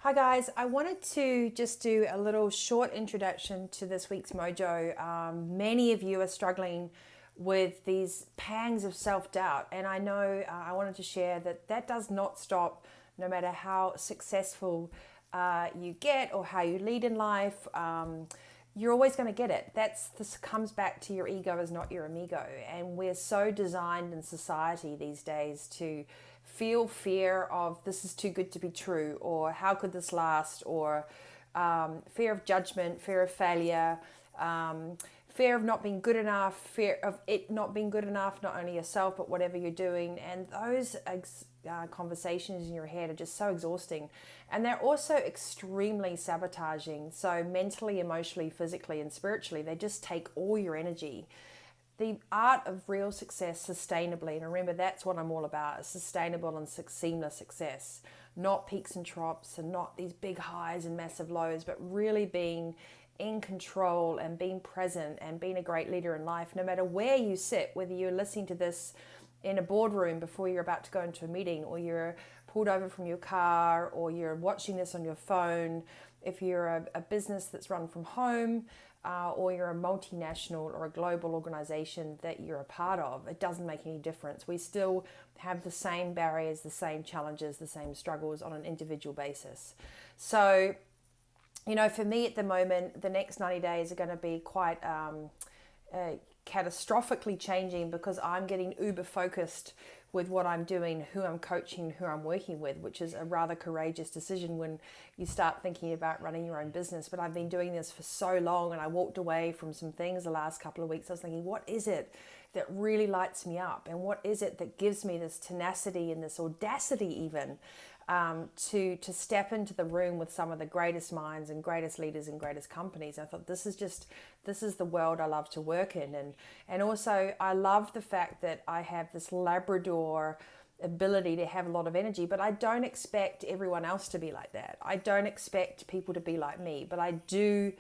Hi guys, I wanted to just do a little short introduction to this week's Mojo. Many of you are struggling with these pangs of self-doubt, and I know I wanted to share that that does not stop no matter how successful you get or how you lead in life. You're always going to get it. This comes back to your ego is not your amigo, and we're so designed in society these days to feel fear of this is too good to be true, or how could this last, or fear of judgment, fear of failure, fear of not being good enough, fear of it not being good enough, not only yourself but whatever you're doing. And those conversations in your head are just so exhausting, and they're also extremely sabotaging. So mentally, emotionally, physically, and spiritually, they just take all your energy. The art of real success sustainably, and remember that's what I'm all about, is sustainable and seamless success, not peaks and troughs and not these big highs and massive lows, but really being in control and being present and being a great leader in life, no matter where you sit, whether you're listening to this in a boardroom before you're about to go into a meeting, or you're pulled over from your car, or you're watching this on your phone, if you're a business that's run from home, or you're a multinational or a global organization that you're a part of, it doesn't make any difference. We still have the same barriers, the same challenges, the same struggles on an individual basis. So, for me at the moment, the next 90 days are going to be quite catastrophically changing, because I'm getting uber focused with what I'm doing, who I'm coaching, who I'm working with, which is a rather courageous decision when you start thinking about running your own business. But I've been doing this for so long, and I walked away from some things the last couple of weeks. I was thinking, what is it that really lights me up? And what is it that gives me this tenacity and this audacity even to step into the room with some of the greatest minds and greatest leaders and greatest companies? I thought this is the world I love to work in. And also I love the fact that I have this Labrador ability to have a lot of energy, but I don't expect everyone else to be like that. I don't expect people to be like me, but I do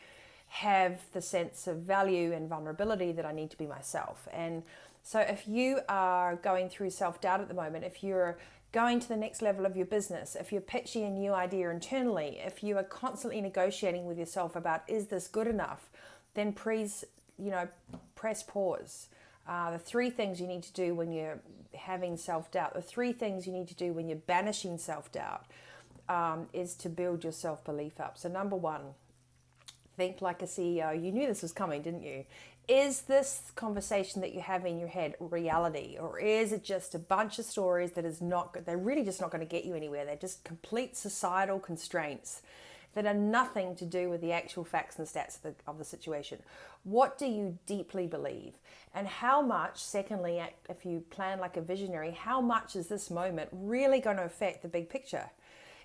have the sense of value and vulnerability that I need to be myself. And so if you are going through self-doubt at the moment, if you're going to the next level of your business, if you're pitching a new idea internally, if you are constantly negotiating with yourself about, is this good enough, then press pause. The three things you need to do when you're having self-doubt, the three things you need to do when you're banishing self-doubt, is to build your self-belief up. So number one, think like a CEO. You knew this was coming, didn't you? Is this conversation that you have in your head reality, or is it just a bunch of stories that is not, they're really just not going to get you anywhere? They're just complete societal constraints that are nothing to do with the actual facts and stats of the situation. What do you deeply believe? And how much, secondly, if you plan like a visionary, how much is this moment really going to affect the big picture?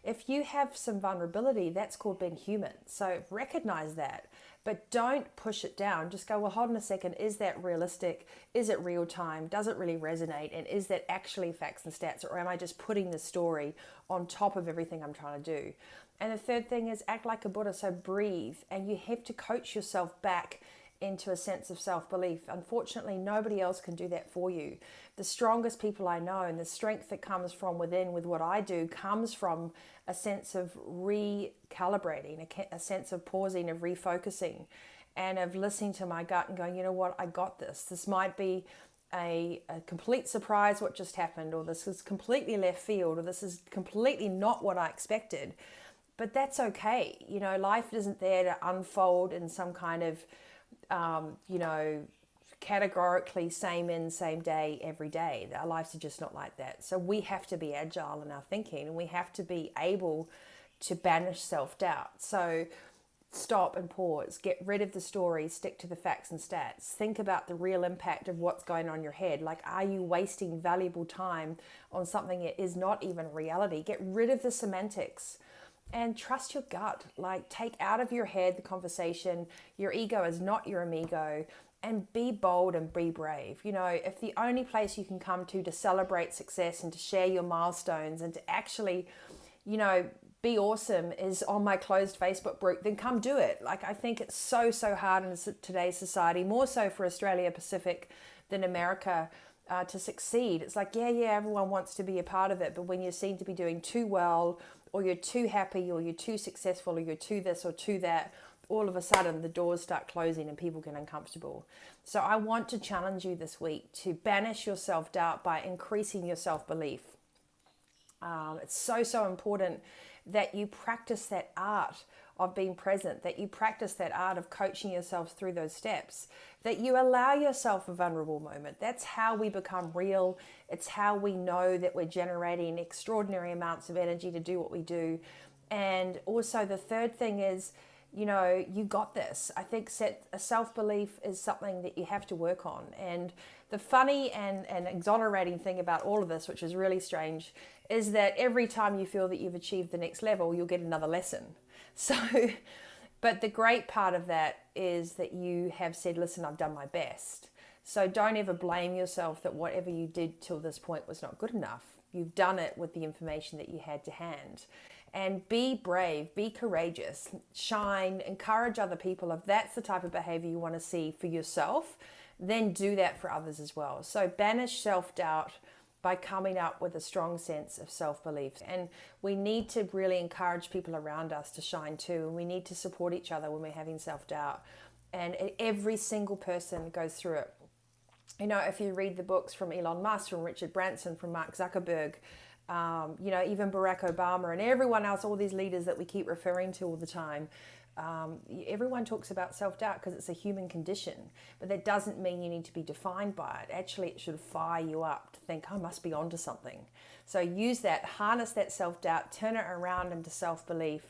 If you have some vulnerability, that's called being human. So recognize that, but don't push it down. Just go, well, hold on a second. Is that realistic? Is it real time? Does it really resonate? And is that actually facts and stats? Or am I just putting the story on top of everything I'm trying to do? And the third thing is act like a Buddha. So breathe, and you have to coach yourself back into a sense of self-belief. Unfortunately, nobody else can do that for you. The strongest people I know, and the strength that comes from within with what I do, comes from a sense of recalibrating, a sense of pausing, of refocusing, and of listening to my gut and going, you know what, I got this. This might be a complete surprise what just happened, or this is completely left field, or this is completely not what I expected. But that's okay. Life isn't there to unfold in some kind of categorically same in, same day, every day. Our lives are just not like that. So we have to be agile in our thinking, and we have to be able to banish self-doubt. So stop and pause, get rid of the story, stick to the facts and stats. Think about the real impact of what's going on in your head. Like, are you wasting valuable time on something that is not even reality? Get rid of the semantics and trust your gut. Like, take out of your head the conversation. Your ego is not your amigo, and be bold and be brave. If the only place you can come to celebrate success and to share your milestones and to actually, be awesome is on my closed Facebook group, then come do it. Like, I think it's so hard in today's society, more so for Australia Pacific than America, to succeed. It's like, yeah, everyone wants to be a part of it, but when you seem to be doing too well, or you're too happy, or you're too successful, or you're too this or too that, all of a sudden the doors start closing and people get uncomfortable. So I want to challenge you this week to banish your self-doubt by increasing your self-belief. It's so important that you practice that art of being present, that you practice that art of coaching yourself through those steps, that you allow yourself a vulnerable moment. That's how we become real. It's how we know that we're generating extraordinary amounts of energy to do what we do. And also the third thing is, you got this. I think self-belief is something that you have to work on. And the funny and exonerating thing about all of this, which is really strange, is that every time you feel that you've achieved the next level, you'll get another lesson. So, but the great part of that is that you have said, listen, I've done my best. So don't ever blame yourself that whatever you did till this point was not good enough. You've done it with the information that you had to hand. And be brave, be courageous, shine, encourage other people. If that's the type of behavior you want to see for yourself, then do that for others as well. So banish self-doubt by coming up with a strong sense of self-belief. And we need to really encourage people around us to shine too. And we need to support each other when we're having self-doubt. And every single person goes through it. If you read the books from Elon Musk, from Richard Branson, from Mark Zuckerberg, even Barack Obama and everyone else, all these leaders that we keep referring to all the time, everyone talks about self-doubt because it's a human condition, but that doesn't mean you need to be defined by it. Actually, it should fire you up to think, I must be onto something. So use that, harness that self-doubt, turn it around into self-belief.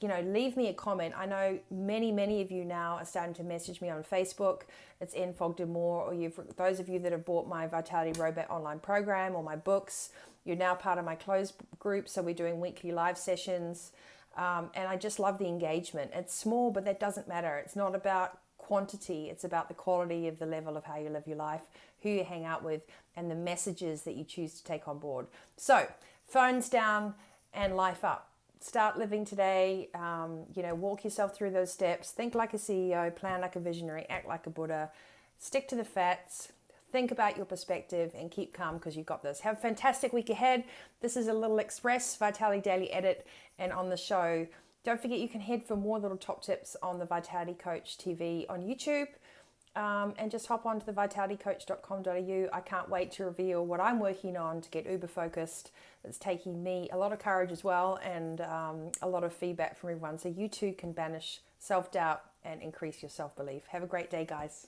Leave me a comment. I know many of you now are starting to message me on Facebook. It's in Fogden-Moore, or those of you that have bought my Vitality Robot online program or my books, you're now part of my closed group. So we're doing weekly live sessions. And I just love the engagement. It's small, but that doesn't matter. It's not about quantity. It's about the quality of the level of how you live your life, who you hang out with, and the messages that you choose to take on board. So phones down and life up. Start living today, walk yourself through those steps, think like a CEO, plan like a visionary, act like a Buddha, stick to the facts, think about your perspective, and keep calm because you've got this. Have a fantastic week ahead. This is a little express Vitality Daily Edit, and on the show, don't forget you can head for more little top tips on the Vitality Coach TV on YouTube. And just hop on to the vitalitycoach.com.au. I can't wait to reveal what I'm working on to get uber focused. It's taking me a lot of courage as well, and a lot of feedback from everyone. So you too can banish self-doubt and increase your self-belief. Have a great day, guys.